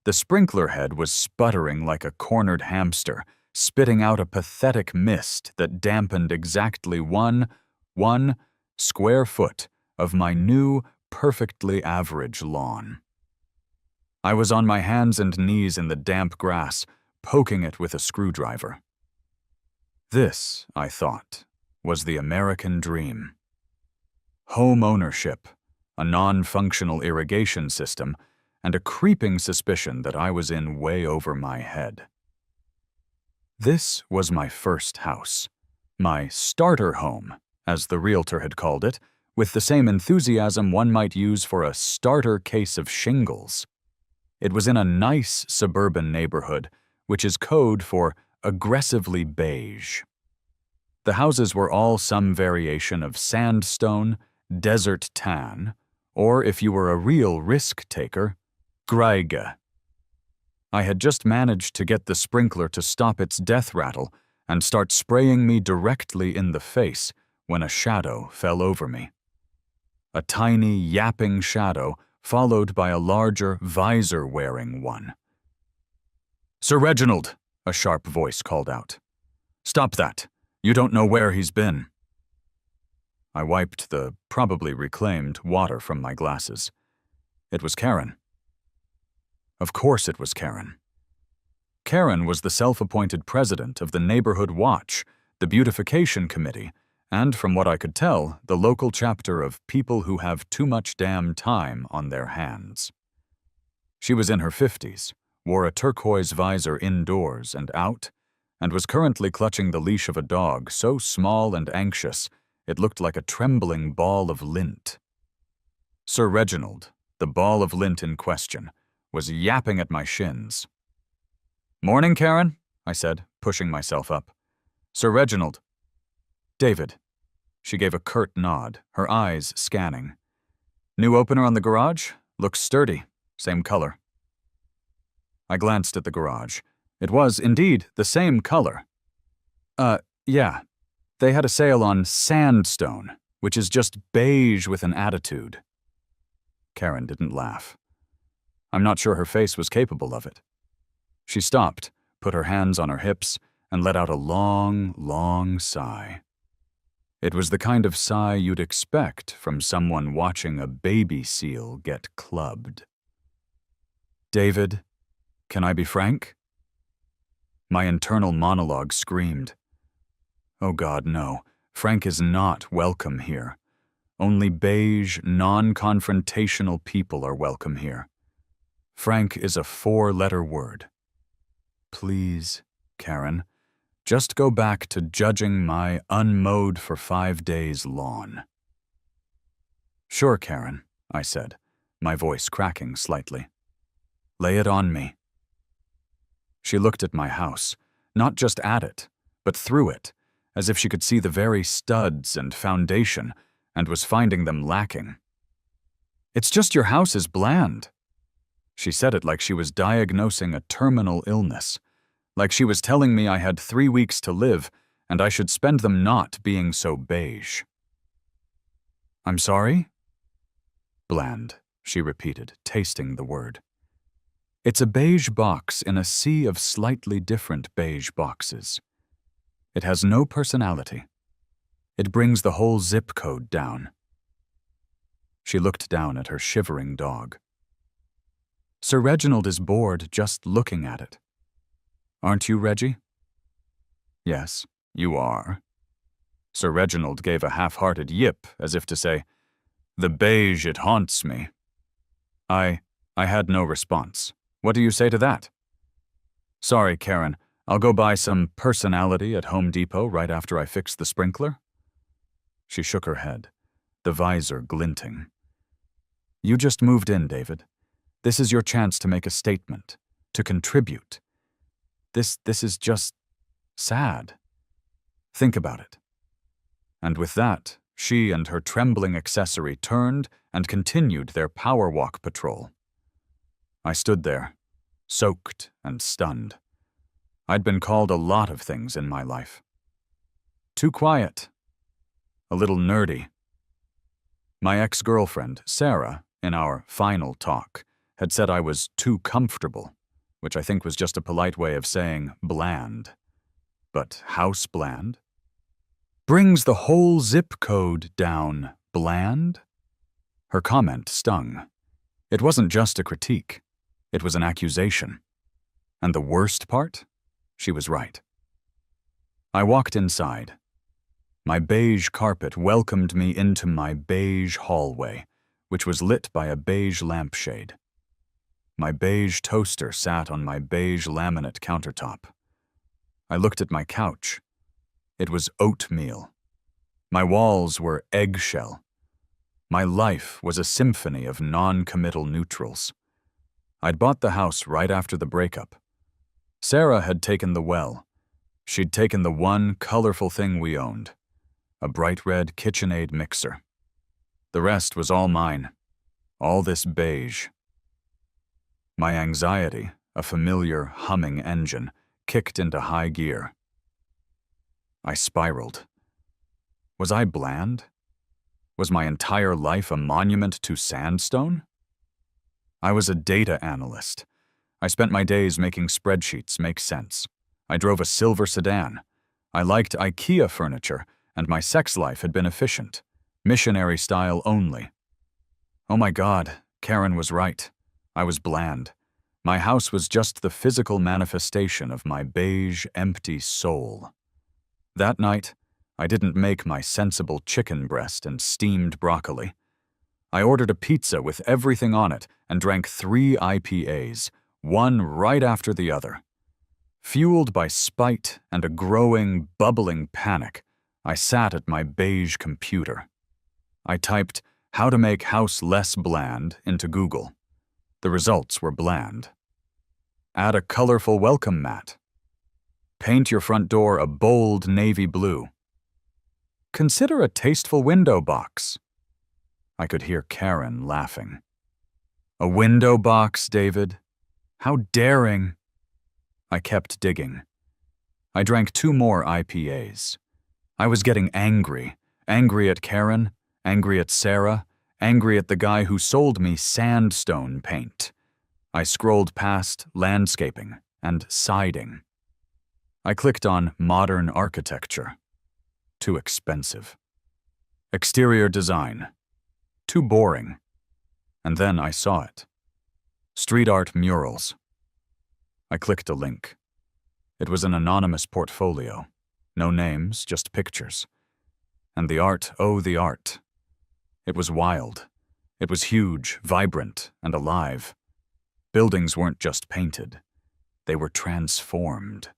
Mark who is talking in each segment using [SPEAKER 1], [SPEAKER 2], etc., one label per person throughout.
[SPEAKER 1] The sprinkler head was sputtering like a cornered hamster, spitting out a pathetic mist that dampened exactly one square foot of my new, perfectly average lawn. I was on my hands and knees in the damp grass, poking it with a screwdriver. This, I thought, was the American dream. Home ownership, a non-functional irrigation system, and a creeping suspicion that I was in way over my head. This was my first house, my starter home, as the realtor had called it, with the same enthusiasm one might use for a starter case of shingles. It was in a nice suburban neighborhood, which is code for aggressively beige. The houses were all some variation of sandstone, desert tan, or if you were a real risk-taker, greige. I had just managed to get the sprinkler to stop its death rattle and start spraying me directly in the face when a shadow fell over me. A tiny, yapping shadow followed by a larger, visor-wearing one. "Sir Reginald," a sharp voice called out. "Stop that. You don't know where he's been." I wiped the probably reclaimed water from my glasses. It was Karen. Of course it was Karen. Karen was the self-appointed president of the Neighborhood Watch, the Beautification Committee, and, from what I could tell, the local chapter of People Who Have Too Much Damn Time on Their Hands. She was in her 50s, wore a turquoise visor indoors and out, and was currently clutching the leash of a dog so small and anxious it looked like a trembling ball of lint. Sir Reginald, the ball of lint in question, was yapping at my shins. "Morning, Karen," I said, pushing myself up. "Sir Reginald." "David." She gave a curt nod, her eyes scanning. "New opener on the garage? Looks sturdy. Same color." I glanced at the garage. It was, indeed, the same color. Yeah. They had a sale on sandstone, which is just beige with an attitude." Karen didn't laugh. I'm not sure her face was capable of it. She stopped, put her hands on her hips, and let out a long, long sigh. It was the kind of sigh you'd expect from someone watching a baby seal get clubbed. "David, can I be frank?" My internal monologue screamed. Oh God, no. Frank is not welcome here. Only beige, non-confrontational people are welcome here. Frank is a 4-letter word. Please, Karen, just go back to judging my unmowed for 5 days lawn. Sure, Karen, I said, my voice cracking slightly. Lay it on me. She looked at my house, not just at it, but through it, as if she could see the very studs and foundation and was finding them lacking. "It's just your house is bland." She said it like she was diagnosing a terminal illness, like she was telling me I had 3 weeks to live and I should spend them not being so beige. "I'm sorry?" "Bland," she repeated, tasting the word. "It's a beige box in a sea of slightly different beige boxes. It has no personality. It brings the whole zip code down." She looked down at her shivering dog. "Sir Reginald is bored just looking at it. Aren't you, Reggie?" "Yes, you are." Sir Reginald gave a half-hearted yip, as if to say, "The beige, it haunts me." I had no response. What do you say to that? "Sorry, Karen. I'll go buy some personality at Home Depot right after I fix the sprinkler." She shook her head, the visor glinting. "You just moved in, David. This is your chance to make a statement, to contribute. This is just sad. Think about it." And with that, she and her trembling accessory turned and continued their power walk patrol. I stood there, soaked and stunned. I'd been called a lot of things in my life. Too quiet. A little nerdy. My ex-girlfriend, Sarah, in our final talk, had said I was too comfortable which I think was just a polite way of saying bland. But house bland? Brings the whole zip code down bland? Her comment stung. It wasn't just a critique. It was an accusation. And the worst part? She was right. I walked inside. My beige carpet welcomed me into my beige hallway, which was lit by a beige lampshade. My beige toaster sat on my beige laminate countertop. I looked at my couch. It was oatmeal. My walls were eggshell. My life was a symphony of non-committal neutrals. I'd bought the house right after the breakup. Sarah had taken the well. She'd taken the one colorful thing we owned, a bright red KitchenAid mixer. The rest was all mine, all this beige. My anxiety, a familiar humming engine, kicked into high gear. I spiraled. Was I bland? Was my entire life a monument to sandstone? I was a data analyst. I spent my days making spreadsheets make sense. I drove a silver sedan. I liked IKEA furniture, and my sex life had been efficient, missionary style only. Oh my God, Karen was right. I was bland. My house was just the physical manifestation of my beige, empty soul. That night, I didn't make my sensible chicken breast and steamed broccoli. I ordered a pizza with everything on it and drank 3 IPAs, one right after the other. Fueled by spite and a growing, bubbling panic, I sat at my beige computer. I typed, "How to make house less bland" into Google. The results were bland. Add a colorful welcome mat. Paint your front door a bold navy blue. Consider a tasteful window box. I could hear Karen laughing. A window box, David? How daring! I kept digging. I drank 2 more IPAs. I was getting angry. Angry at Karen, angry at Sarah, angry at the guy who sold me sandstone paint. I scrolled past landscaping and siding. I clicked on modern architecture. Too expensive. Exterior design. Too boring. And then I saw it. Street art murals. I clicked a link. It was an anonymous portfolio. No names, just pictures. And the art, oh, the art. It was wild. It was huge, vibrant, and alive. Buildings weren't just painted. They were transformed.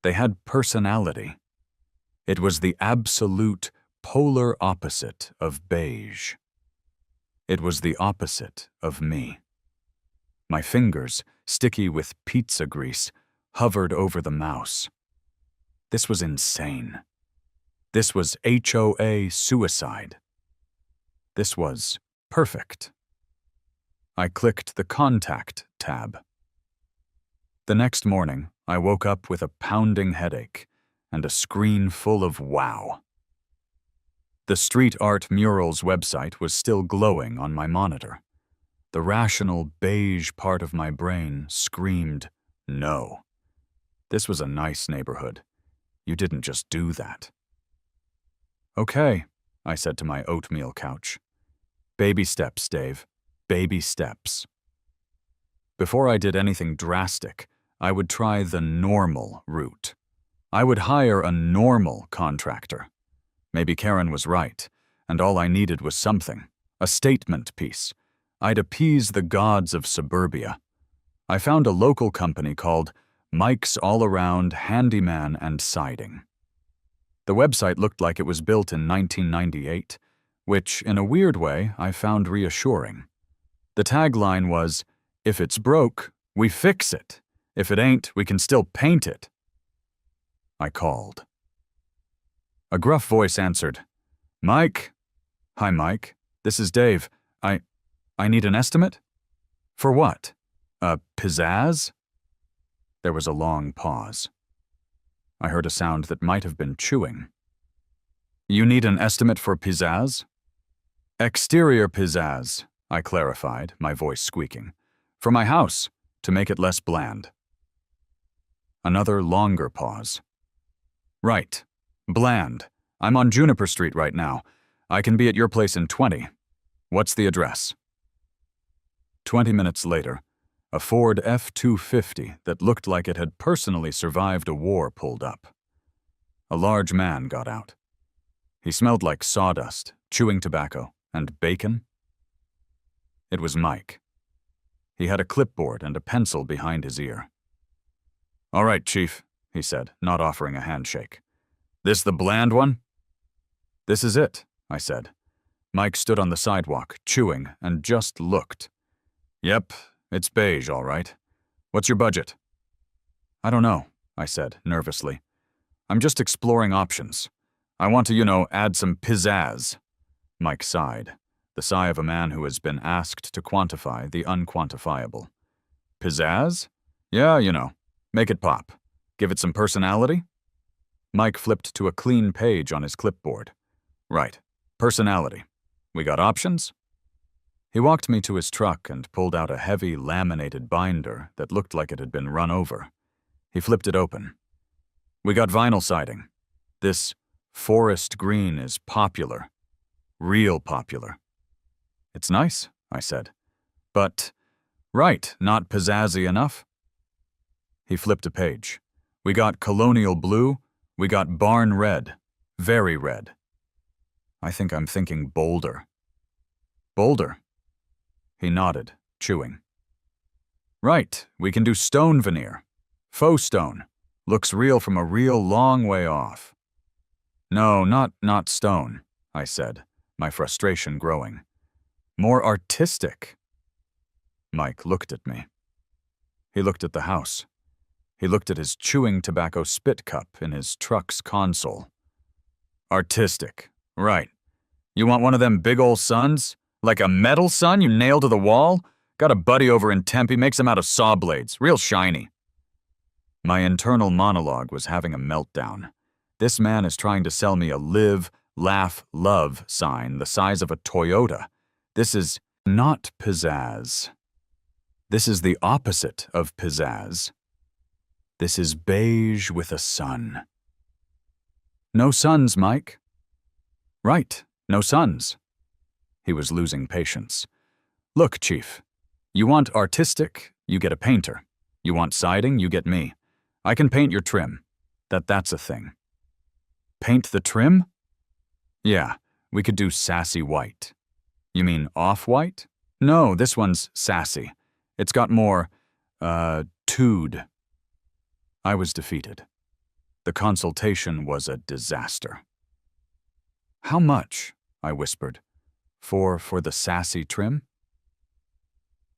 [SPEAKER 1] They had personality. It was the absolute polar opposite of beige. It was the opposite of me. My fingers, sticky with pizza grease, hovered over the mouse. This was insane. This was HOA suicide. This was perfect. I clicked the Contact tab. The next morning, I woke up with a pounding headache and a screen full of wow. The Street Art Murals website was still glowing on my monitor. The rational beige part of my brain screamed, no. This was a nice neighborhood. You didn't just do that. Okay, I said to my oatmeal couch. Baby steps, Dave. Baby steps. Before I did anything drastic, I would try the normal route. I would hire a normal contractor. Maybe Karen was right, and all I needed was something, a statement piece. I'd appease the gods of suburbia. I found a local company called Mike's All Around Handyman and Siding. The website looked like it was built in 1998, which, in a weird way, I found reassuring. The tagline was, "If it's broke, we fix it. If it ain't, we can still paint it." I called. A gruff voice answered, "Mike?" "Hi, Mike. This is Dave. I need an estimate?" "For what? Pizzazz?" There was a long pause. I heard a sound that might have been chewing. "You need an estimate for pizzazz?" "Exterior pizzazz," I clarified, my voice squeaking. "For my house, to make it less bland. Another longer pause. Right. Bland. I'm on Juniper Street right now. I can be at your place in 20. What's the address? 20 minutes later, a Ford F-250 that looked like it had personally survived a war pulled up. A large man got out. He smelled like sawdust, chewing tobacco, and bacon. It was Mike. He had a clipboard and a pencil behind his ear. "All right, Chief," he said, not offering a handshake. "This the bland one?" "This is it," I said. Mike stood on the sidewalk, chewing, and just looked. "Yep, it's beige, all right. What's your budget?" "I don't know," I said, nervously. "I'm just exploring options. I want to, add some pizzazz." Mike sighed, the sigh of a man who has been asked to quantify the unquantifiable. "Pizzazz? Yeah, make it pop. Give it some personality?" Mike flipped to a clean page on his clipboard. "Right. Personality. We got options?" He walked me to his truck and pulled out a heavy laminated binder that looked like it had been run over. He flipped it open. "We got vinyl siding. This forest green is popular. Real popular." "It's nice," I said. "But, right, not pizzazzy enough?" He flipped a page. "We got colonial blue. We got barn red. Very red." "I think I'm thinking bolder." "Bolder?" He nodded, chewing. "Right, we can do stone veneer. Faux stone. Looks real from a real long way off." "No, not stone," I said, my frustration growing. "More artistic." Mike looked at me. He looked at the house. He looked at his chewing tobacco spit cup in his truck's console. "Artistic, right. You want one of them big ol' suns? Like a metal sun you nail to the wall? Got a buddy over in Tempe, makes them out of saw blades, real shiny." My internal monologue was having a meltdown. This man is trying to sell me a live, laugh, love sign the size of a Toyota. This is not pizzazz. This is the opposite of pizzazz. This is beige with a sun. "No suns, Mike." "Right, no suns." He was losing patience. "Look, Chief, you want artistic, you get a painter. You want siding, you get me. I can paint your trim. That's a thing." "Paint the trim?" "Yeah, we could do sassy white." "You mean off-white?" "No, this one's sassy. It's got more, tude." I was defeated. The consultation was a disaster. "How much?" I whispered. For the sassy trim?"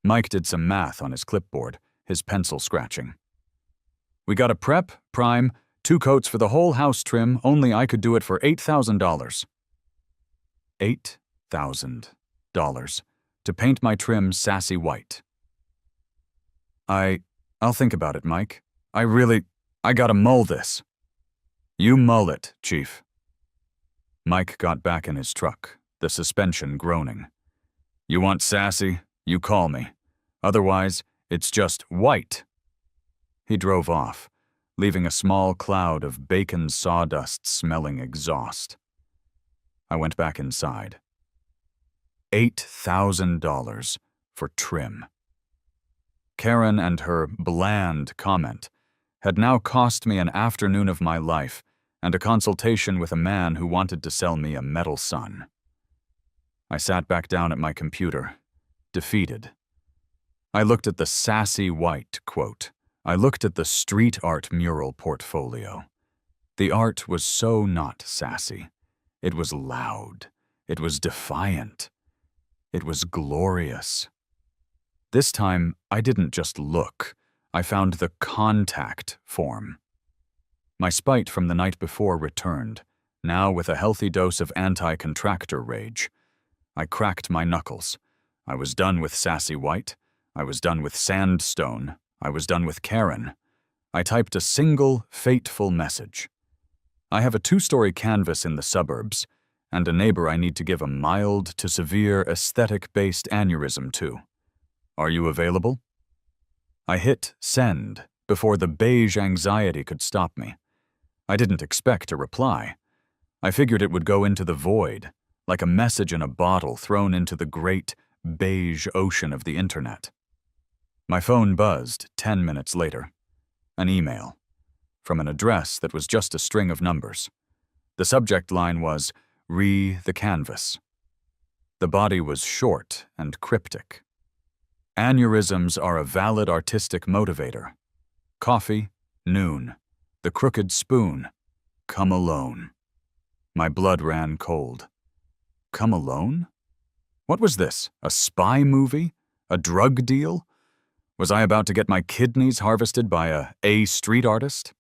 [SPEAKER 1] Mike did some math on his clipboard, his pencil scratching. "We got a prep, prime, 2 coats for the whole house trim, only I could do it for $8,000. $8,000 to paint my trim sassy white. I'll think about it, Mike. I gotta mull this." "You mull it, Chief." Mike got back in his truck, the suspension groaning. "You want sassy? You call me. Otherwise, it's just white." He drove off, leaving a small cloud of bacon sawdust-smelling exhaust. I went back inside. $8,000 for trim. Karen and her bland comment had now cost me an afternoon of my life and a consultation with a man who wanted to sell me a metal sun. I sat back down at my computer, defeated. I looked at the sassy white quote. I looked at the street art mural portfolio. The art was so not sassy. It was loud. It was defiant. It was glorious. This time, I didn't just look. I found the contact form. My spite from the night before returned, now with a healthy dose of anti-contractor rage. I cracked my knuckles. I was done with sassy white. I was done with sandstone. I was done with Karen. I typed a single, fateful message. I have a 2-story canvas in the suburbs, and a neighbor I need to give a mild to severe aesthetic-based aneurysm to. Are you available? I hit send before the beige anxiety could stop me. I didn't expect a reply. I figured it would go into the void, like a message in a bottle thrown into the great, beige ocean of the internet. My phone buzzed 10 minutes later. An email. From an address that was just a string of numbers. The subject line was, the canvas. The body was short and cryptic. Aneurysms are a valid artistic motivator. Coffee, noon. The crooked spoon. Come alone. My blood ran cold. Come alone? What was this? A spy movie? A drug deal? Was I about to get my kidneys harvested by a street artist?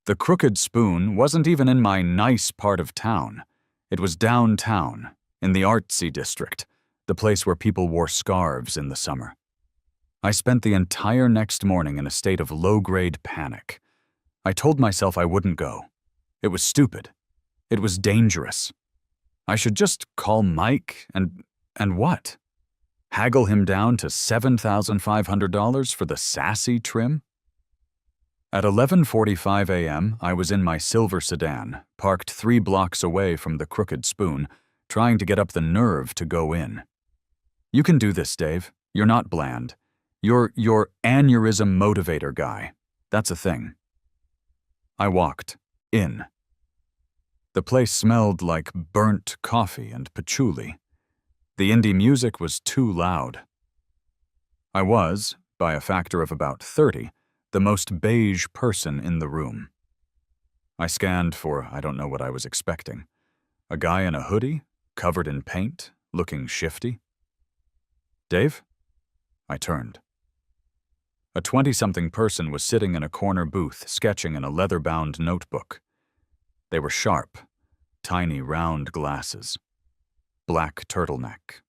[SPEAKER 1] The crooked spoon wasn't even in my nice part of town. It was downtown, in the artsy district, the place where people wore scarves in the summer. I spent the entire next morning in a state of low-grade panic. I told myself I wouldn't go. It was stupid. It was dangerous. I should just call Mike and what? Haggle him down to $7,500 for the sassy trim? At 11:45 a.m., I was in my silver sedan, parked 3 blocks away from the crooked spoon, trying to get up the nerve to go in. You can do this, Dave. You're not bland. You're aneurysm motivator guy. That's a thing. I walked in. The place smelled like burnt coffee and patchouli. The indie music was too loud. I was, by a factor of about 30, the most beige person in the room. I scanned for I don't know what I was expecting. A guy in a hoodie, covered in paint, looking shifty. Dave? I turned. A 20-something person was sitting in a corner booth sketching in a leather-bound notebook. They were sharp, tiny round glasses, black turtleneck,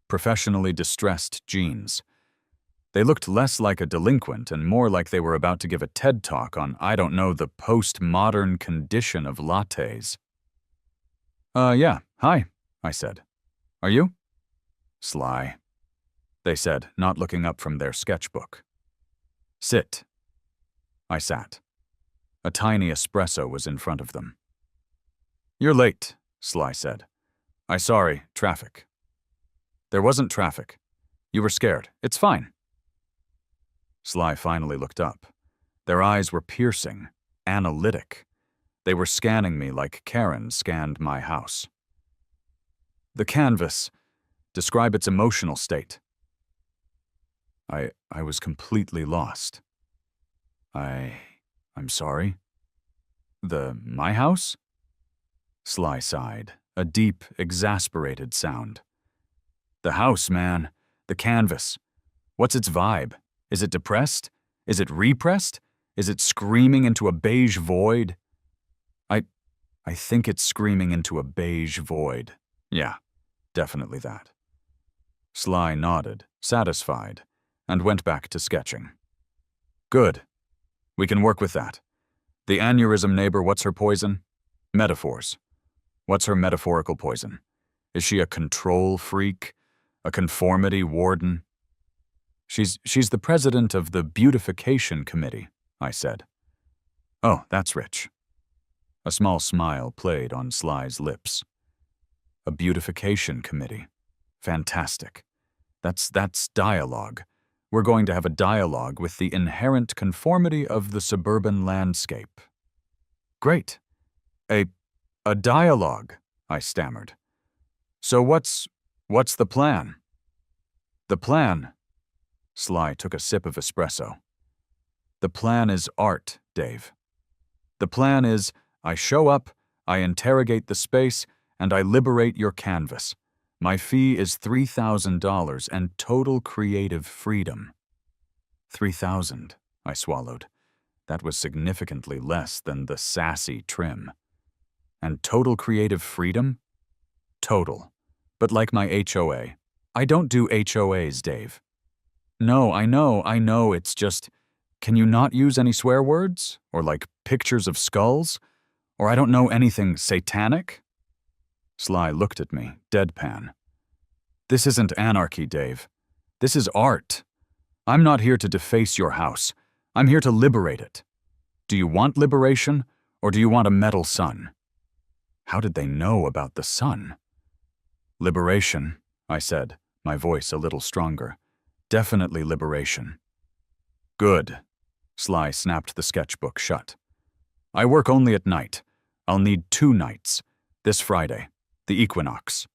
[SPEAKER 1] professionally distressed jeans. They looked less like a delinquent and more like they were about to give a TED Talk on, I don't know, the postmodern condition of lattes. Yeah, hi, I said. Are you? Sly, they said, not looking up from their sketchbook. Sit. I sat. A tiny espresso was in front of them. You're late, Sly said. Sorry, traffic. There wasn't traffic. You were scared. It's fine. Sly finally looked up. Their eyes were piercing, analytic. They were scanning me like Karen scanned my house. The canvas. Describe its emotional state. I was completely lost. I'm sorry. My house? Sly sighed, a deep, exasperated sound. The house, man. The canvas. What's its vibe? Is it depressed? Is it repressed? Is it screaming into a beige void? I think it's screaming into a beige void. Yeah, definitely that. Sly nodded, satisfied, and went back to sketching. Good. We can work with that. The aneurysm neighbor, what's her poison? Metaphors. What's her metaphorical poison? Is she a control freak? A conformity warden? She's the president of the beautification committee, I said. Oh, that's rich. A small smile played on Sly's lips. A beautification committee. Fantastic. That's dialogue. We're going to have a dialogue with the inherent conformity of the suburban landscape. Great. A dialogue, I stammered. So what's the plan? The plan. Sly took a sip of espresso. The plan is art, Dave. The plan is I show up, I interrogate the space, and I liberate your canvas. My fee is $3,000 and total creative freedom. 3,000, I swallowed. That was significantly less than the sassy trim. And total creative freedom? Total. But like my HOA. I don't do HOAs, Dave. No, I know, it's just, can you not use any swear words? Or like pictures of skulls? Or I don't know anything satanic? Sly looked at me, deadpan. This isn't anarchy, Dave. This is art. I'm not here to deface your house. I'm here to liberate it. Do you want liberation, or do you want a metal sun? How did they know about the sun? Liberation, I said, my voice a little stronger. Definitely liberation. Good. Sly snapped the sketchbook shut. I work only at night. I'll need 2 nights. This Friday. The equinox.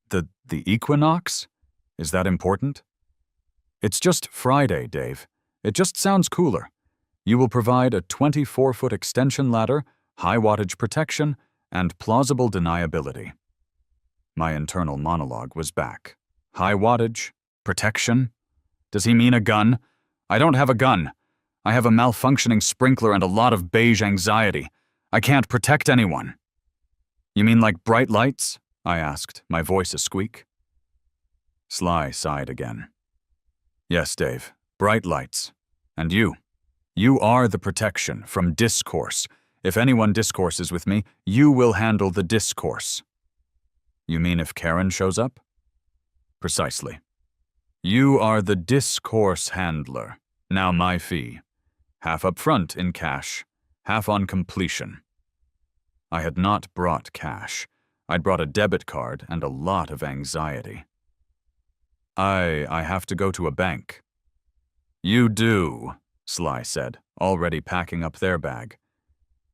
[SPEAKER 1] The equinox? Is that important? It's just Friday, Dave. It just sounds cooler. You will provide a 24-foot extension ladder, high wattage protection, and plausible deniability. My internal monologue was back. High wattage? Protection? Does he mean a gun? I don't have a gun. I have a malfunctioning sprinkler and a lot of beige anxiety. I can't protect anyone. You mean like bright lights? I asked, my voice a squeak. Sly sighed again. Yes, Dave, bright lights. And you. You are the protection from discourse. If anyone discourses with me, you will handle the discourse. You mean if Karen shows up? Precisely. You are the discourse handler. Now my fee. Half up front in cash, half on completion. I had not brought cash. I'd brought a debit card and a lot of anxiety. I have to go to a bank. You do, Sly said, already packing up their bag.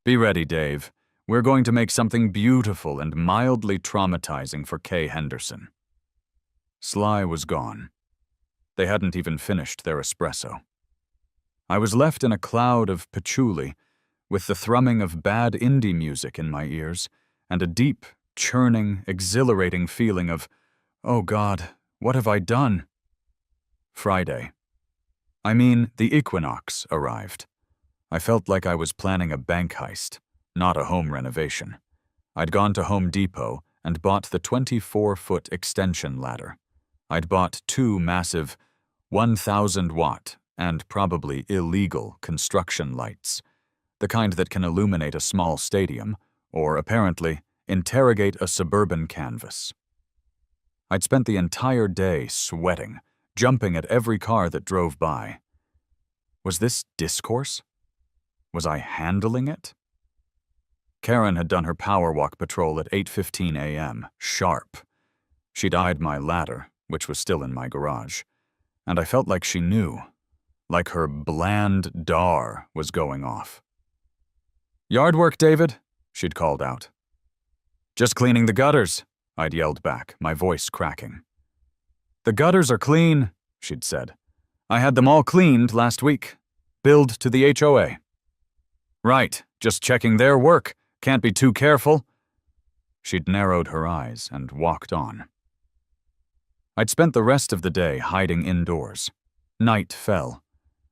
[SPEAKER 1] Be ready, Dave. We're going to make something beautiful and mildly traumatizing for Kay Henderson. Sly was gone. They hadn't even finished their espresso. I was left in a cloud of patchouli, with the thrumming of bad indie music in my ears, and a deep, churning, exhilarating feeling of, oh God, what have I done? Friday. I mean, the equinox arrived. I felt like I was planning a bank heist, not a home renovation. I'd gone to Home Depot and bought the 24-foot extension ladder. I'd bought 2 massive 1,000-watt and probably illegal construction lights, the kind that can illuminate a small stadium or, apparently, interrogate a suburban canvas. I'd spent the entire day sweating, jumping at every car that drove by. Was this discourse? Was I handling it? Karen had done her power walk patrol at 8:15 a.m., sharp. She'd eyed my ladder, which was still in my garage, and I felt like she knew, like her bland dar was going off. Yard work, David, she'd called out. Just cleaning the gutters, I'd yelled back, my voice cracking. The gutters are clean, she'd said. I had them all cleaned last week. Billed to the HOA. Right, just checking their work. Can't be too careful. She'd narrowed her eyes and walked on. I'd spent the rest of the day hiding indoors. Night fell.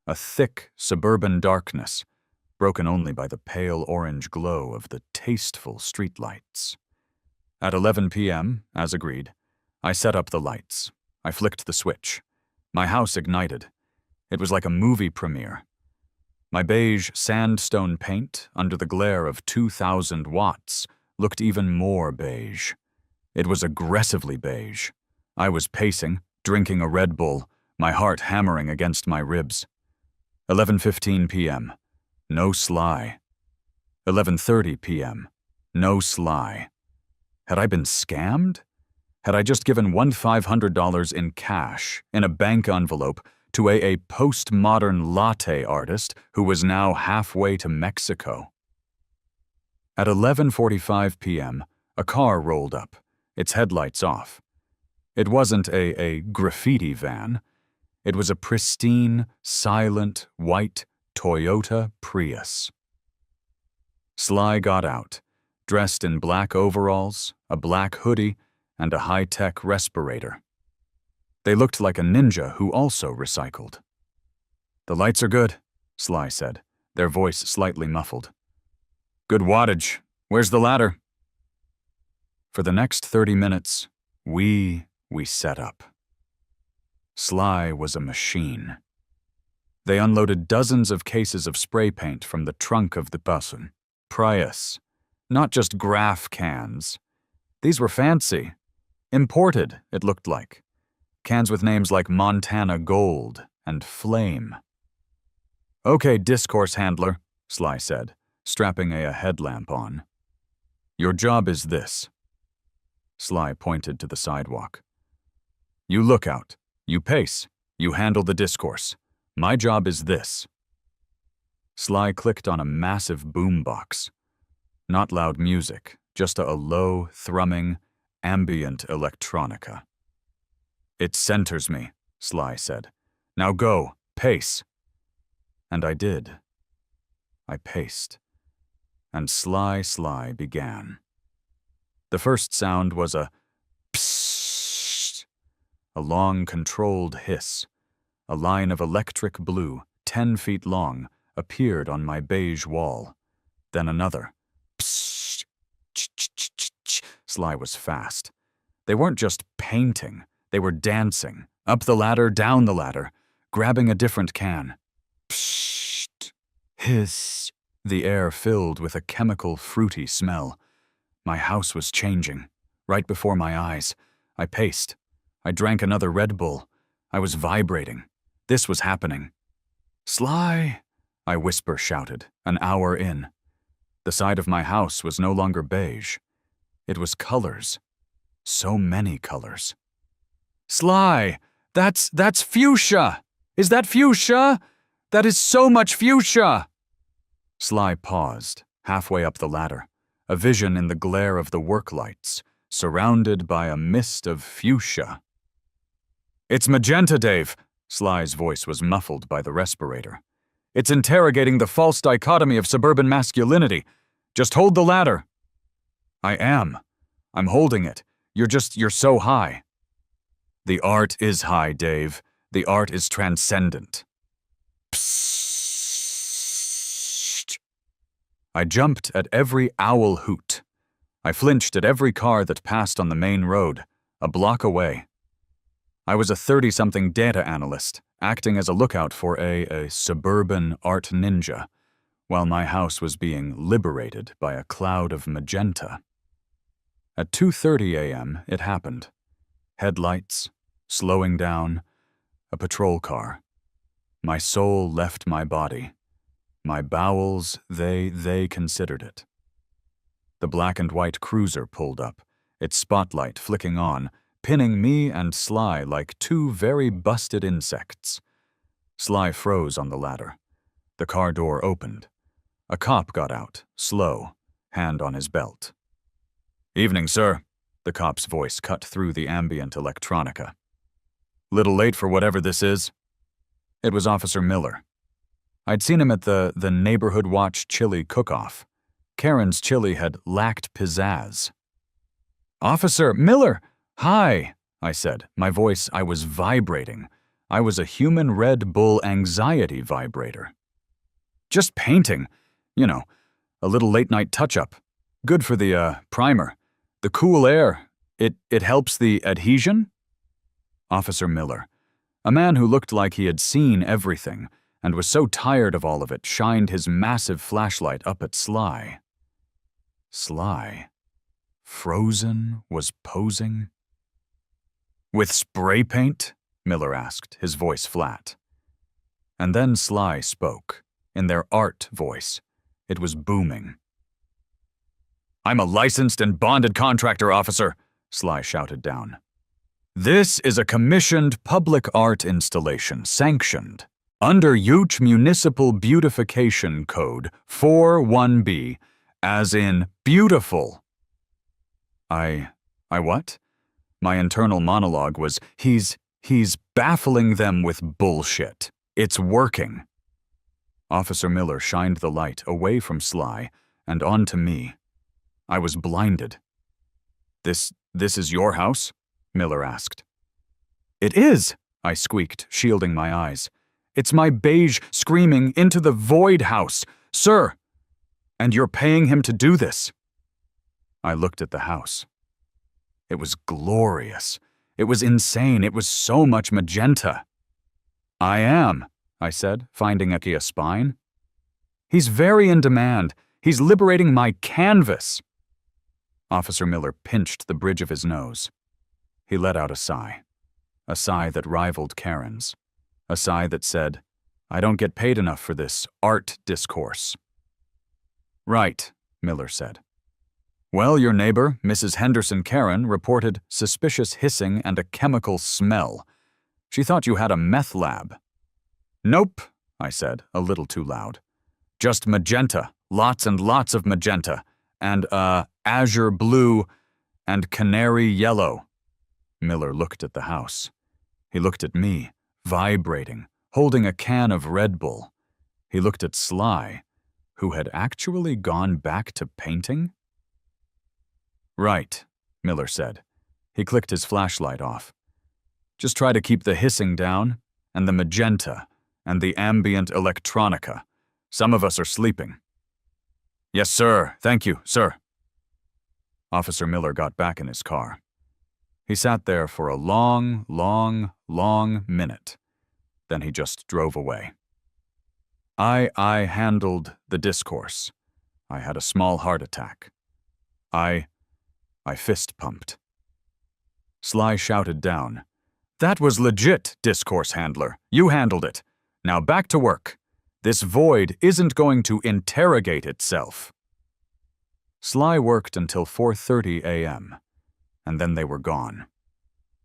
[SPEAKER 1] A thick, suburban darkness, broken only by the pale orange glow of the tasteful streetlights. At 11 p.m., as agreed, I set up the lights. I flicked the switch. My house ignited. It was like a movie premiere. My beige sandstone paint, under the glare of 2,000 watts, looked even more beige. It was aggressively beige. I was pacing, drinking a Red Bull, my heart hammering against my ribs. 11:15 p.m. No Sly. 11:30 p.m. No Sly. Had I been scammed? Had I just given $1,500 in cash, in a bank envelope, to a postmodern latte artist who was now halfway to Mexico? At 11:45 p.m., a car rolled up, its headlights off. It wasn't a graffiti van. It was a pristine, silent, white Toyota Prius. Sly got out, dressed in black overalls, a black hoodie, and a high-tech respirator. They looked like a ninja who also recycled. The lights are good, Sly said, their voice slightly muffled. Good wattage. Where's the ladder? For the next 30 minutes, we set up. Sly was a machine. They unloaded dozens of cases of spray paint from the trunk of the Prius, not just Graff cans. These were fancy. Imported, it looked like. Cans with names like Montana Gold and flame. "Okay, discourse handler," Sly said, strapping a headlamp on. "Your job is this." Sly pointed to the sidewalk. "You look out. You pace. You handle the discourse. My job is this." Sly clicked on a massive boombox. Not loud music, just a low, thrumming, ambient electronica. "It centers me," Sly said. "Now go, pace." And I did. I paced. And Sly began. The first sound was a psst, a long, controlled hiss. A line of electric blue, 10 feet long, appeared on my beige wall. Then another. Psst, ch-ch-ch-ch. Sly was fast. They weren't just painting, they were dancing. Up the ladder, down the ladder, grabbing a different can. Psst, hiss. The air filled with a chemical, fruity smell. My house was changing, right before my eyes. I paced. I drank another Red Bull. I was vibrating. This was happening. "Sly," I whisper shouted, an hour in. The side of my house was no longer beige. It was colors. So many colors. "Sly, that's fuchsia! Is that fuchsia? That is so much fuchsia!" Sly paused, halfway up the ladder, a vision in the glare of the work lights, surrounded by a mist of fuchsia. "It's magenta, Dave." Sly's voice was muffled by the respirator. "It's interrogating the false dichotomy of suburban masculinity. Just hold the ladder." "I am. I'm holding it. You're so high." "The art is high, Dave. The art is transcendent." Psst. I jumped at every owl hoot. I flinched at every car that passed on the main road, a block away. I was a 30-something data analyst, acting as a lookout for a suburban art ninja, while my house was being liberated by a cloud of magenta. At 2:30 a.m., it happened. Headlights, slowing down, a patrol car. My soul left my body. My bowels, they considered it. The black and white cruiser pulled up, its spotlight flicking on, pinning me and Sly like two very busted insects. Sly froze on the ladder. The car door opened. A cop got out, slow, hand on his belt. "Evening, sir." The cop's voice cut through the ambient electronica. "Little late for whatever this is." It was Officer Miller. I'd seen him at the Neighborhood Watch chili cook-off. Karen's chili had lacked pizzazz. "Officer Miller! Hi," I said, my voice, I was vibrating. I was a human Red Bull anxiety vibrator. "Just painting. You know, a little late-night touch-up. Good for the, primer. The cool air. It helps the adhesion?" Officer Miller, a man who looked like he had seen everything and was so tired of all of it, shined his massive flashlight up at Sly. Sly, frozen, was posing. "With spray paint?" Miller asked, his voice flat. And then Sly spoke, in their art voice. It was booming. "I'm a licensed and bonded contractor, officer," Sly shouted down. "This is a commissioned public art installation, sanctioned under Utah Municipal Beautification Code 41B, as in beautiful." I what? My internal monologue was, he's baffling them with bullshit. It's working. Officer Miller shined the light away from Sly and onto me. I was blinded. This is your house?" Miller asked. "It is," I squeaked, shielding my eyes. "It's my beige screaming into the void house, sir. And you're paying him to do this." I looked at the house. It was glorious. It was insane. It was so much magenta. "I am," I said, finding a spine. "He's very in demand. He's liberating my canvas." Officer Miller pinched the bridge of his nose. He let out a sigh that rivaled Karen's, a sigh that said, "I don't get paid enough for this art discourse." "Right," Miller said. "Well, your neighbor, Mrs. Henderson Karen, reported suspicious hissing and a chemical smell. She thought you had a meth lab." "Nope," I said, a little too loud. "Just magenta, lots and lots of magenta, and, azure blue and canary yellow." Miller looked at the house. He looked at me, vibrating, holding a can of Red Bull. He looked at Sly, who had actually gone back to painting. "Right," Miller said. He clicked his flashlight off. "Just try to keep the hissing down, and the magenta, and the ambient electronica. Some of us are sleeping." "Yes, sir. Thank you, sir." Officer Miller got back in his car. He sat there for a long, long, long minute. Then he just drove away. I handled the discourse. I had a small heart attack. I fist-pumped. Sly shouted down, "That was legit, discourse handler. You handled it. Now back to work. This void isn't going to interrogate itself." Sly worked until 4:30 a.m., and then they were gone.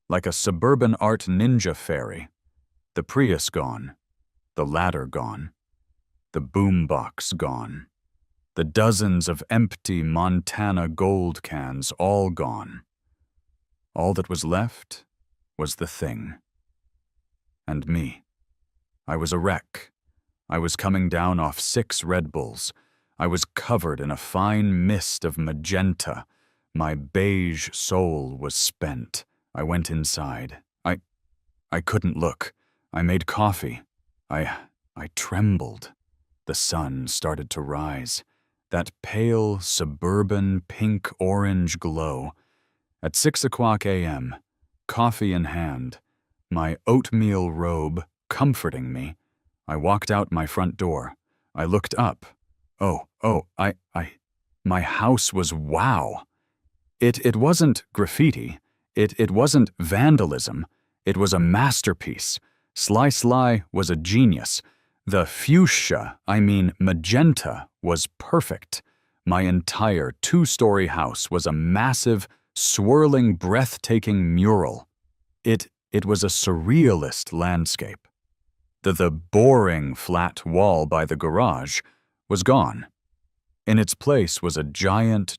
[SPEAKER 1] Like a suburban art ninja fairy. The Prius gone. The ladder gone. The boombox gone. The dozens of empty Montana gold cans all gone. All that was left was the thing. And me. I was a wreck. I was coming down off 6 Red Bulls. I was covered in a fine mist of magenta. My beige soul was spent. I went inside. I couldn't look. I made coffee. I trembled. The sun started to rise. That pale, suburban, pink-orange glow. At 6:00 a.m., coffee in hand, my oatmeal robe comforting me, I walked out my front door. I looked up. My house was wow. It wasn't graffiti. It wasn't vandalism. It was a masterpiece. Sly was a genius. The fuchsia, magenta, was perfect. My entire 2-story house was a massive, swirling, breathtaking mural. It was a surrealist landscape. The boring flat wall by the garage was gone. In its place was a giant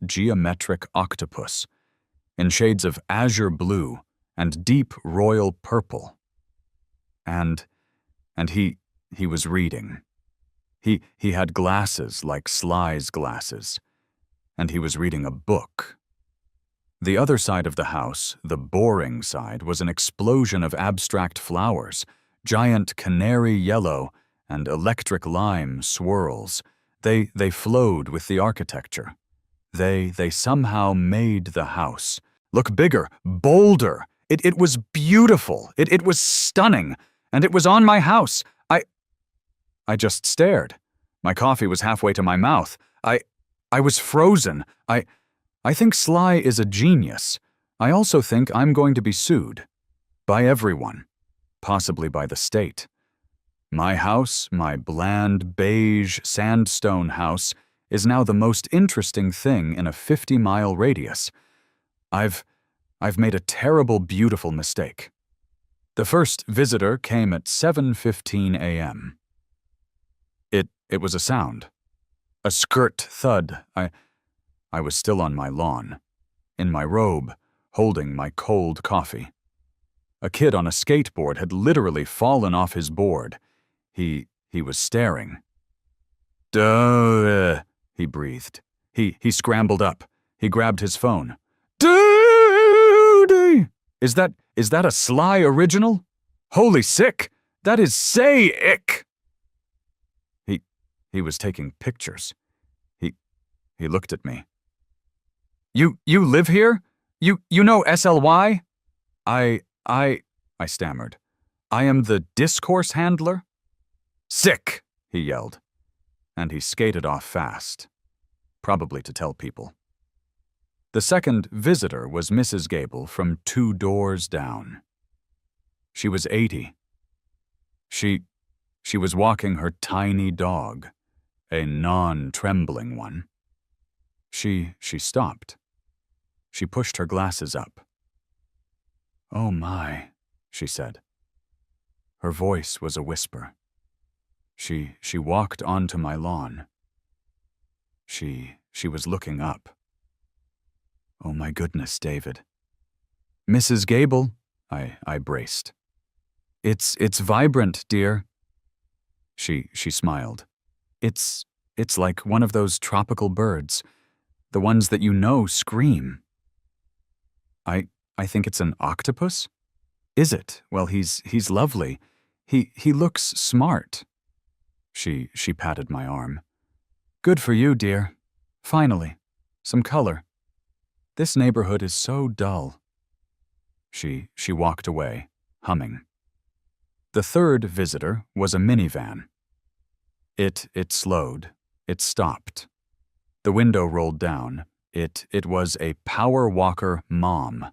[SPEAKER 1] geometric octopus in shades of azure blue and deep royal purple. And he was reading. He had glasses like Sly's glasses, and he was reading a book. The other side of the house, the boring side, was an explosion of abstract flowers, giant canary yellow and electric lime swirls. They flowed with the architecture. They somehow made the house look bigger, bolder. It was beautiful. It was stunning. And it was on my house. I just stared. My coffee was halfway to my mouth. I was frozen. I think Sly is a genius. I also think I'm going to be sued. By everyone. Possibly by the state. My house, my bland, beige, sandstone house, is now the most interesting thing in a 50-mile radius. I've made a terrible, beautiful mistake. The first visitor came at 7:15 a.m. It was a sound. A skirt thud. I was still on my lawn, in my robe, holding my cold coffee. A kid on a skateboard had literally fallen off his board. He was staring. "Duh," he breathed. He scrambled up. He grabbed his phone. "Dude! Is that a Sly original? Holy sick! That is say-ick!" He was taking pictures. He looked at me. You live here? You know SLY? I stammered. "I am the discourse handler?" "Sick!" he yelled. And he skated off fast. Probably to tell people. The second visitor was Mrs. Gable from 2 doors down. She was 80. She was walking her tiny dog, a non-trembling one. She stopped. She pushed her glasses up. "Oh my," she said. Her voice was a whisper. She walked onto my lawn. She was looking up. "Oh my goodness, David." "Mrs. Gable," I braced. It's vibrant, dear." She smiled. It's like one of those tropical birds, the ones that you know scream." I think it's an octopus." "Is it? Well, he's lovely. He looks smart." She patted my arm. "Good for you, dear. Finally, some color. This neighborhood is so dull." She walked away, humming. The third visitor was a minivan. It slowed. It stopped. The window rolled down. It was a power walker mom,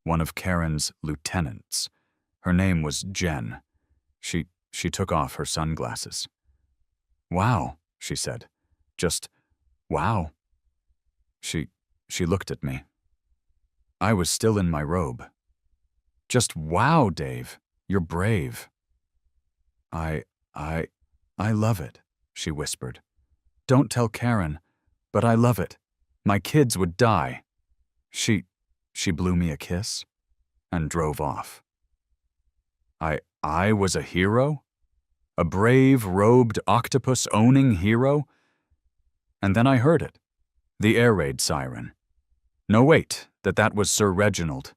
[SPEAKER 1] one of Karen's lieutenants. Her name was Jen. She took off her sunglasses. "Wow," she said. "Just wow." She looked at me. I was still in my robe. "Just wow, Dave. You're brave." I love it," she whispered. "Don't tell Karen, but I love it. My kids would die." She blew me a kiss and drove off. I was a hero? A brave, robed, octopus-owning hero? And then I heard it. The air raid siren. No, wait, that was Sir Reginald.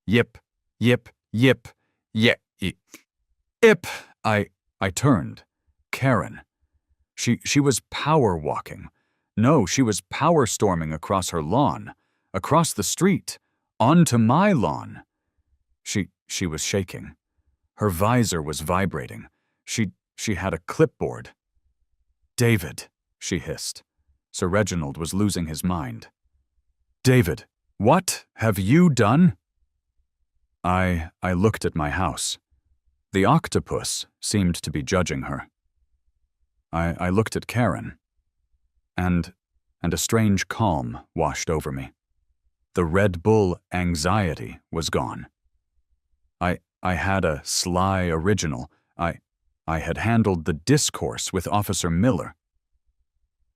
[SPEAKER 1] Yip, yip, yip, yip, yip. Ip! I turned. Karen. She was power walking. No, she was power storming across her lawn, across the street, onto my lawn. She was shaking. Her visor was vibrating. She had a clipboard. "David," she hissed. Sir Reginald was losing his mind. "David, what have you done?" I looked at my house. The octopus seemed to be judging her. I looked at Karen, and a strange calm washed over me. The Red Bull anxiety was gone. I had a sly original. I had handled the discourse with Officer Miller.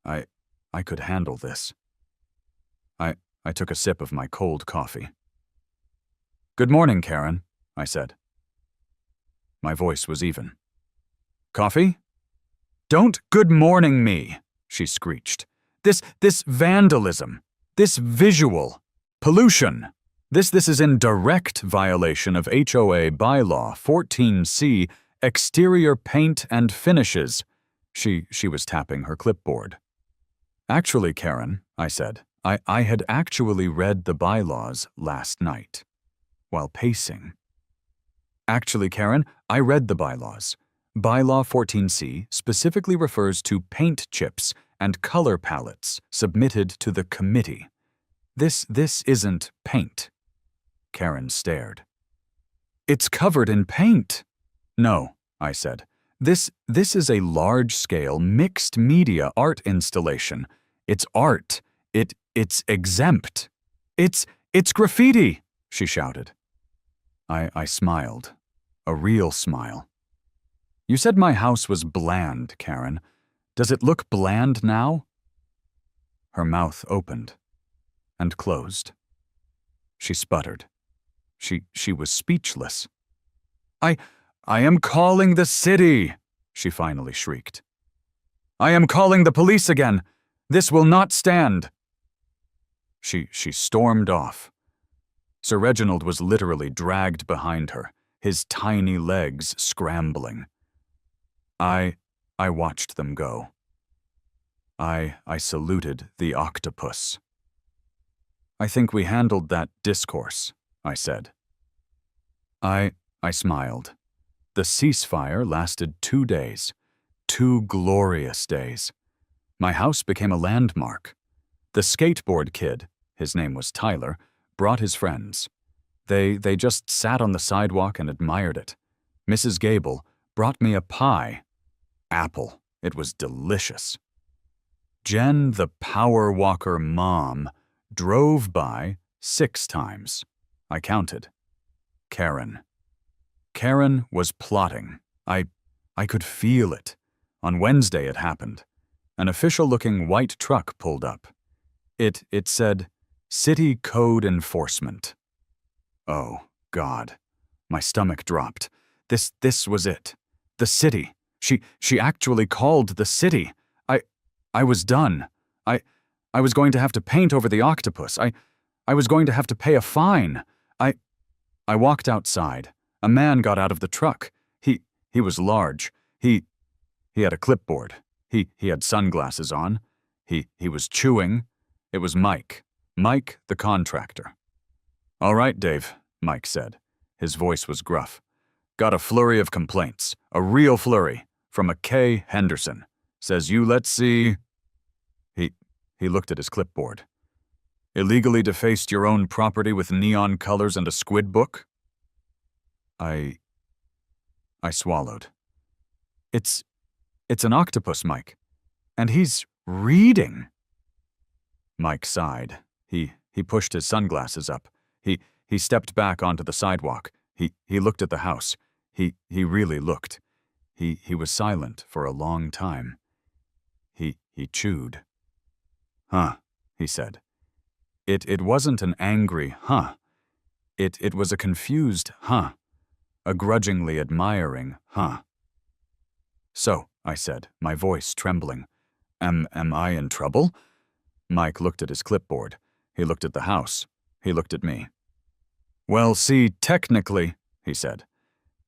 [SPEAKER 1] I could handle this. I took a sip of my cold coffee. "Good morning, Karen," I said. My voice was even. "Coffee?" "Don't good morning me," she screeched. This vandalism, this visual, pollution, this is in direct violation of HOA bylaw 14C, exterior paint and finishes." She was tapping her clipboard. "Actually, Karen," I said, I had actually read the bylaws last night, while pacing. "Actually, Karen, I read the bylaws. Bylaw 14C specifically refers to paint chips and color palettes submitted to the committee. This isn't paint." Karen stared. "It's covered in paint." "No," I said. This is a large-scale mixed media art installation. It's art. It's exempt. It's graffiti," she shouted. I smiled. A real smile. "You said my house was bland, Karen. Does it look bland now?" Her mouth opened and closed. She sputtered. She was speechless. I am calling the city," she finally shrieked. "I am calling the police again. This will not stand." She stormed off. Sir Reginald was literally dragged behind her, his tiny legs scrambling. I watched them go. I saluted the octopus. "I think we handled that discourse," I said. I smiled. The ceasefire lasted 2 days. 2 glorious days. My house became a landmark. The skateboard kid, his name was Tyler, brought his friends. They just sat on the sidewalk and admired it. Mrs. Gable brought me a pie. Apple. It was delicious. Jen, the power walker mom, drove by 6 times. I counted. Karen. Karen was plotting. I could feel it. On Wednesday it happened. An official-looking white truck pulled up. It said, City Code Enforcement. Oh, God. My stomach dropped. This was it. The city. She actually called the city. I was done. I was going to have to paint over the octopus. I was going to have to pay a fine. I walked outside. A man got out of the truck. He was large. He had a clipboard. He had sunglasses on. He was chewing. It was Mike. Mike, the contractor. "All right, Dave," Mike said. His voice was gruff. "Got a flurry of complaints. A real flurry. From a K. Henderson. Says you let's see..." He looked at his clipboard. "Illegally defaced your own property with neon colors and a squid book?" I swallowed. It's an octopus, Mike. And he's reading." Mike sighed. He pushed his sunglasses up. He stepped back onto the sidewalk. He looked at the house. He really looked. He was silent for a long time. He chewed. "Huh," he said. It wasn't an angry huh. It was a confused huh. A grudgingly admiring huh. "So," I said, my voice trembling, Am I in trouble?" Mike looked at his clipboard. He looked at the house. He looked at me. "Well, see, technically," he said,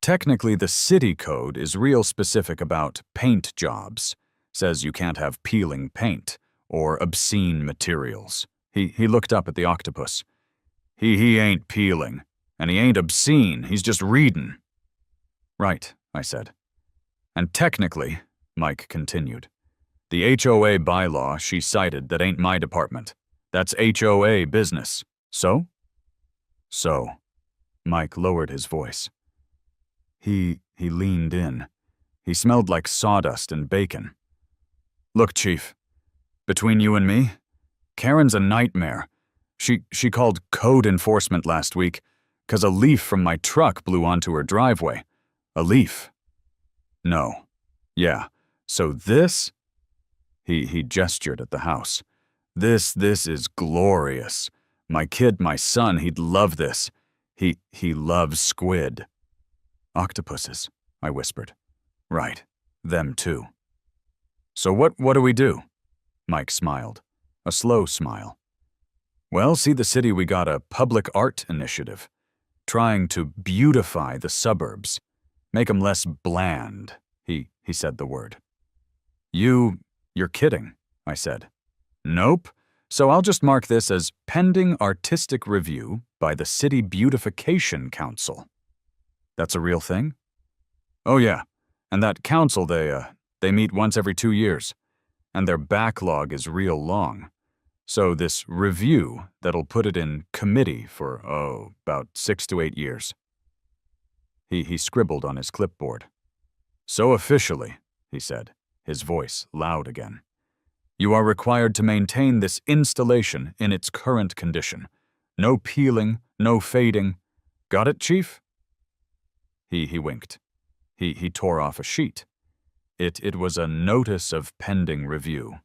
[SPEAKER 1] "technically the city code is real specific about paint jobs. Says you can't have peeling paint or obscene materials." He looked up at the octopus. He ain't peeling, and he ain't obscene, he's just reading." "Right," I said. "And technically," Mike continued, "the HOA bylaw she cited that ain't my department. That's HOA business. So?" "So." Mike lowered his voice. He leaned in. He smelled like sawdust and bacon. "Look, Chief, between you and me, Karen's a nightmare. She called code enforcement last week 'cause a leaf from my truck blew onto her driveway. A leaf. No. Yeah. So this..." He gestured at the house. This is glorious. My kid, my son, he'd love this. He loves squid." "Octopuses," I whispered. "Right. Them too." "So what do we do?" Mike smiled. A slow smile. "Well, see the city, we got a public art initiative. Trying to beautify the suburbs. Make 'em less bland." He said the word. You're kidding," I said. "Nope. So I'll just mark this as pending artistic review by the City Beautification Council." "That's a real thing?" "Oh yeah. And that council, they meet once every 2 years. And their backlog is real long. So this review, that'll put it in committee for, about 6 to 8 years. He scribbled on his clipboard. "So officially," he said, his voice loud again, "you are required to maintain this installation in its current condition. No peeling, no fading. Got it, Chief?" He winked. He tore off a sheet. It was a notice of pending review.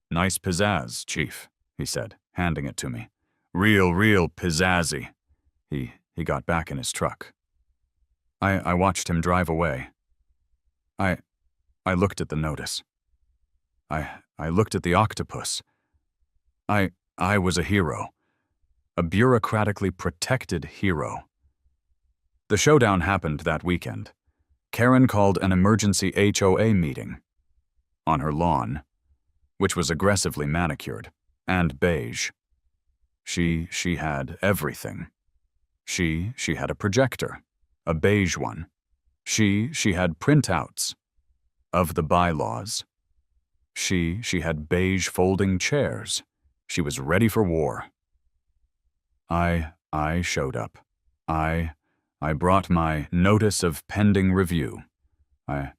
[SPEAKER 1] "Nice pizzazz, Chief," he said, handing it to me. Real pizzazzy." He got back in his truck. I watched him drive away. I looked at the notice. I looked at the octopus. I was a hero. A bureaucratically protected hero. The showdown happened that weekend. Karen called an emergency HOA meeting. On her lawn, which was aggressively manicured and beige. She had everything. She had a projector, a beige one. She had printouts of the bylaws. She had beige folding chairs. She was ready for war. I showed up. I I brought my notice of pending review. I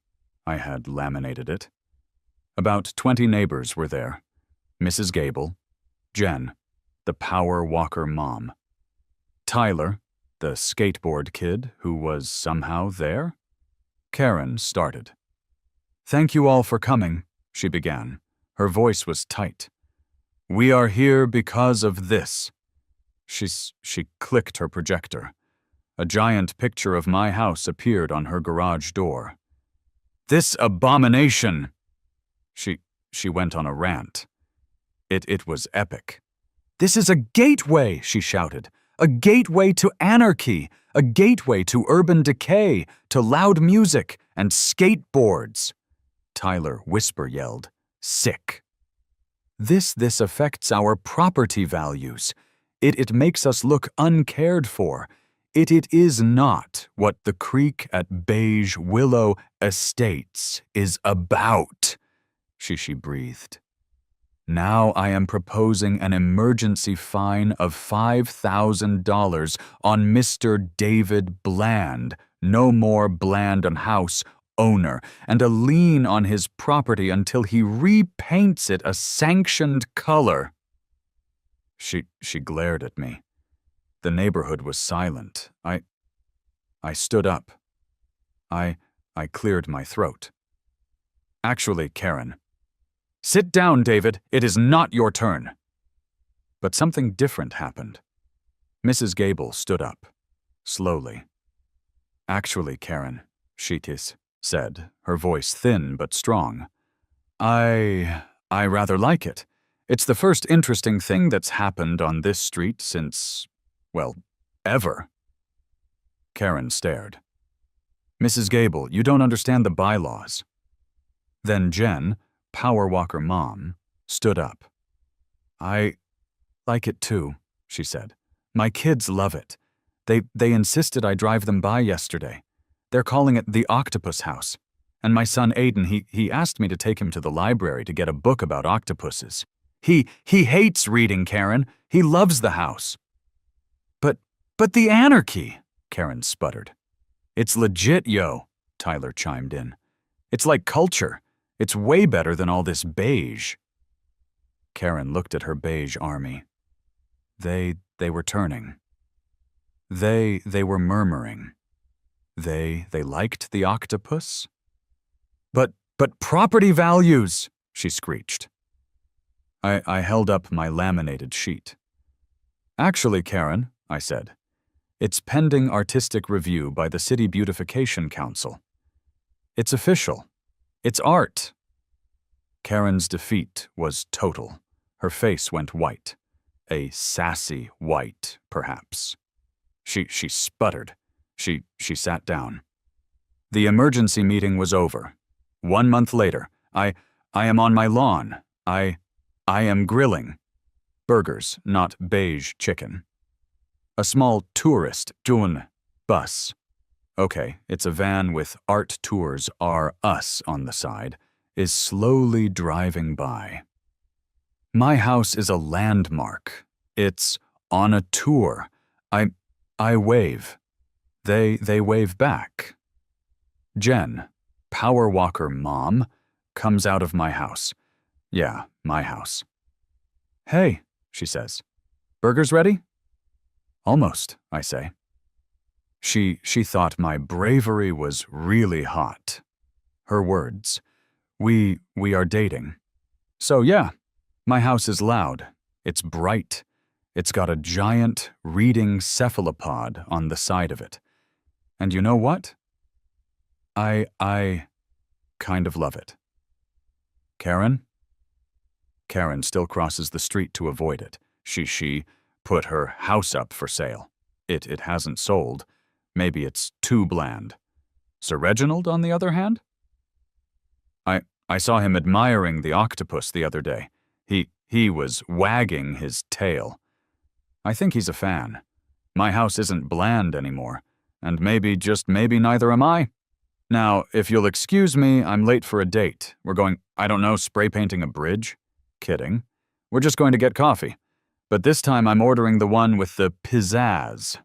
[SPEAKER 1] had laminated it. About 20 neighbors were there. Mrs. Gable, Jen, the power walker mom, Tyler, the skateboard kid who was somehow there. Karen started. "Thank you all for coming," she began. Her voice was tight. "We are here because of this." She clicked her projector. A giant picture of my house appeared on her garage door. "This abomination!" She went on a rant. It was epic. "This is a gateway," she shouted. "A gateway to anarchy, a gateway to urban decay, to loud music and skateboards." Tyler whisper yelled, "Sick." This affects our property values. It makes us look uncared for. It is not what the creek at Beige Willow Estates is about," she breathed. "Now I am proposing an emergency fine of $5,000 on Mr. David Bland, no more Bland and House owner, and a lien on his property until he repaints it a sanctioned color." She glared at me. The neighborhood was silent. I stood up. I cleared my throat. "Actually, Karen." "Sit down, David. It is not your turn." But something different happened. Mrs. Gable stood up, slowly. "Actually, Karen," she said, her voice thin but strong. I rather like it. It's the first interesting thing that's happened on this street since, well, ever." Karen stared. "Mrs. Gable, you don't understand the bylaws." Then Jen, power walker mom, stood up. "I like it too," she said. "My kids love it. They insisted I drive them by yesterday. They're calling it the Octopus House. And my son Aiden, he asked me to take him to the library to get a book about octopuses. He hates reading, Karen. He loves the house." But the anarchy," Karen sputtered. "It's legit, yo," Tyler chimed in. "It's like culture. It's way better than all this beige." Karen looked at her beige army. They were turning. They were murmuring. They liked the octopus? But property values," she screeched. I held up my laminated sheet. "Actually, Karen," I said, "it's pending artistic review by the City Beautification Council. It's official. It's art." Karen's defeat was total. Her face went white. A sassy white, perhaps. She sputtered. She sat down. The emergency meeting was over. 1 month later, I am on my lawn. I am grilling. Burgers, not beige chicken. A small tourist bus. Okay, it's a van with Art Tours R Us on the side, is slowly driving by. My house is a landmark. It's on a tour. I wave. They wave back. Jen, power walker mom, comes out of my house. Yeah, my house. "Hey," she says. "Burgers ready?" "Almost," I say. She thought my bravery was really hot. Her words, we are dating. So yeah, my house is loud. It's bright. It's got a giant reading cephalopod on the side of it. And you know what? I kind of love it. Karen? Karen still crosses the street to avoid it. She put her house up for sale. It hasn't sold. Maybe it's too bland. Sir Reginald, on the other hand? I saw him admiring the octopus the other day. He was wagging his tail. I think he's a fan. My house isn't bland anymore, and maybe, just maybe, neither am I. Now, if you'll excuse me, I'm late for a date. We're going, I don't know, spray painting a bridge? Kidding. We're just going to get coffee. But this time I'm ordering the one with the pizzazz.